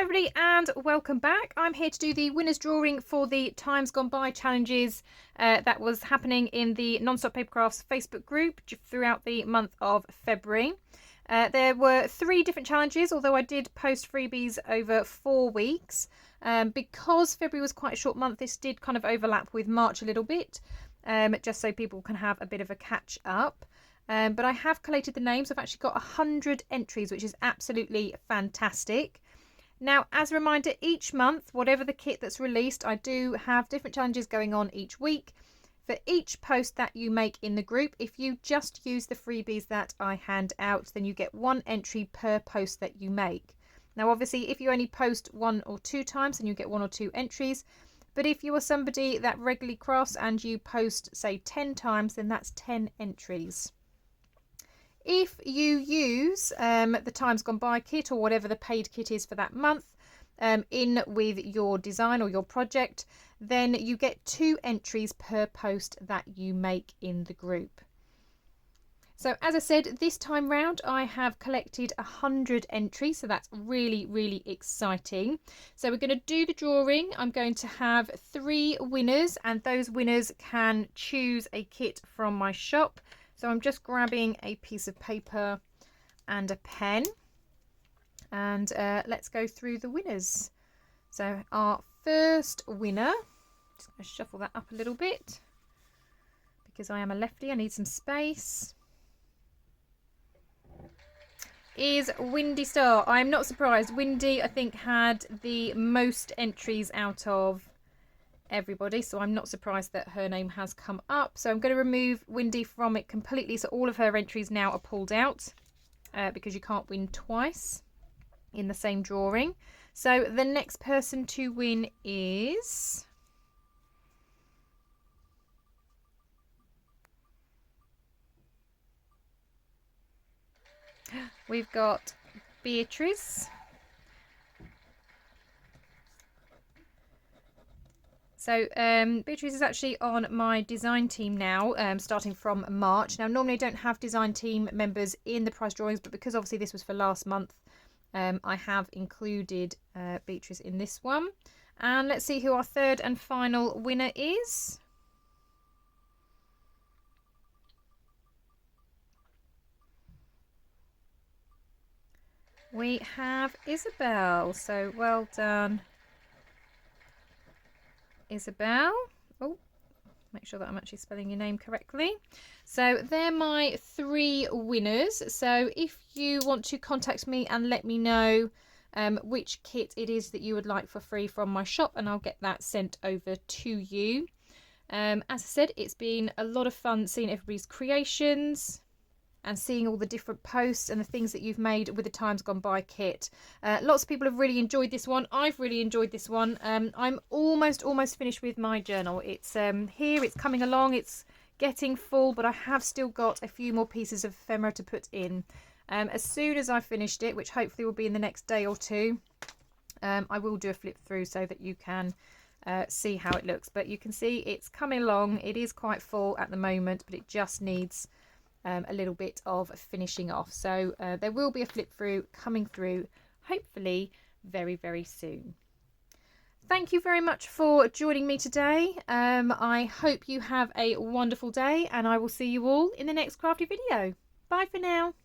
Hi everybody and welcome back. I'm here to do the winners drawing for the Times Gone By challenges that was happening in the Non-Stop Papercrafts Facebook group throughout the month of February. There were 3 different challenges, although I did post freebies over 4 weeks. Because February was quite a short month, this did kind of overlap with March a little bit, just so people can have a bit of a catch up. But I have collated the names. I've actually got 100 entries, which is absolutely fantastic. Now, as a reminder, each month, whatever the kit that's released, I do have different challenges going on each week. For each post that you make in the group, if you just use the freebies that I hand out, then you get 1 entry per post that you make. Now, obviously, if you only post 1 or 2 times, then you get 1 or 2 entries. But if you are somebody that regularly crafts and you post, say, 10 times, then that's 10 entries. If you use the Times Gone By kit or whatever the paid kit is for that month in with your design or your project, then you get 2 entries per post that you make in the group. So as I said, this time round I have collected 100 entries, so that's really, really exciting. So we're going to do the drawing. I'm going to have 3 winners, and those winners can choose a kit from my shop. So I'm just grabbing a piece of paper and a pen, and let's go through the winners. So our first winner, just going to shuffle that up a little bit because I am a lefty, I need some space, is Windy Star. I'm not surprised. Windy, I think, had the most entries out of everybody, so I'm not surprised that her name has come up. So I'm going to remove Windy from it completely, so all of her entries now are pulled out because you can't win twice in the same drawing. So the next person to win is we've got Beatrice. So Beatrice is actually on my design team now, starting from March. Now, normally I don't have design team members in the prize drawings, but because obviously this was for last month, I have included Beatrice in this one. And let's see who our third and final winner is. We have Isabel. So well done, Isabel. Oh, make sure that I'm actually spelling your name correctly. So they're my 3 winners. So if you want to contact me and let me know which kit it is that you would like for free from my shop, and I'll get that sent over to you. As I said, it's been a lot of fun seeing everybody's creations and seeing all the different posts and the things that you've made with the Times Gone By kit. Lots of people have really enjoyed this one. I've really enjoyed this one. I'm almost finished with my journal. It's here, it's coming along, it's getting full, but I have still got a few more pieces of ephemera to put in. As soon as I've finished it, which hopefully will be in the next day or 2, I will do a flip through so that you can see how it looks. But you can see it's coming along. It is quite full at the moment, but it just needs a little bit of finishing off. So there will be a flip through coming through, hopefully very, very soon. Thank you very much for joining me today. I hope you have a wonderful day, and I will see you all in the next crafty video. Bye for now.